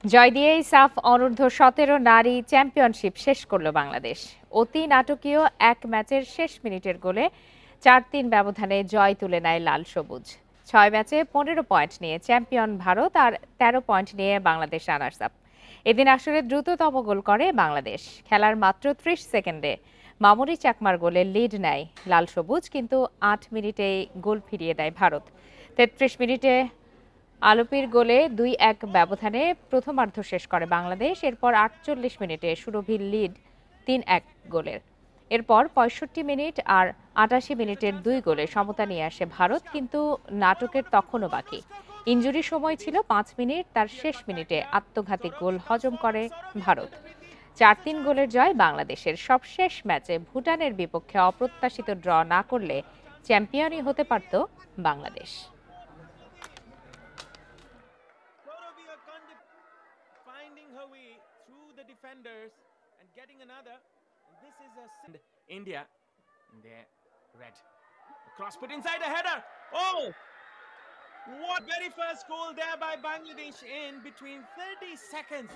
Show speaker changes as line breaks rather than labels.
জয় দিয়েই সাফ অনূর্ধ্ব-১৭ নারী চ্যাম্পিয়নশিপ শেষ করল বাংলাদেশ। অতি নাটকীয় এক ম্যাচের শেষ মিনিটের গোলে ৪-৩ ব্যবধানে জয় তুলে নেয় লাল সবুজ। ৬ ম্যাচে ১৫ পয়েন্ট নিয়ে চ্যাম্পিয়ন ভারত আর ১৩ পয়েন্ট নিয়ে বাংলাদেশ রানার্স আপ। এদিন আসলে দ্রুততম গোল করে বাংলাদেশ। খেলার মাত্র ৩০ সেকেন্ডে মামুনি চাকমার গোলে লিড নেয় লাল সবুজ, কিন্তু ৮ মিনিটেই গোল ফিরিয়ে দেয় ভারত। ৩৩ মিনিটে আলপির গোলে ২-১ ব্যবধানে প্রথমার্ধ শেষ করে বাংলাদেশ। এরপর ৪৮ মিনিটে সুরভির লিড ৩-১ গোলের। এরপর ৬৫ মিনিট আর ৮৮ মিনিটের ২ গোলে সমতা নিয়ে আসে ভারত, কিন্তু নাটকের তখনও বাকি। ইনজুরি সময় ছিল ৫ মিনিট, তার শেষ মিনিটে আত্মঘাতী গোল হজম করে ভারত। ৪-৩ গোলের জয় বাংলাদেশের। সবশেষ ম্যাচে ভুটানের বিপক্ষে অপ্রত্যাশিত ড্র না করলে চ্যাম্পিয়নই হতে পারত Bangladesh.
Finding her way through the defenders and getting another. And this is a India. There, red. The cross put inside a header. Oh, what very first goal there by Bangladesh in between 30 seconds.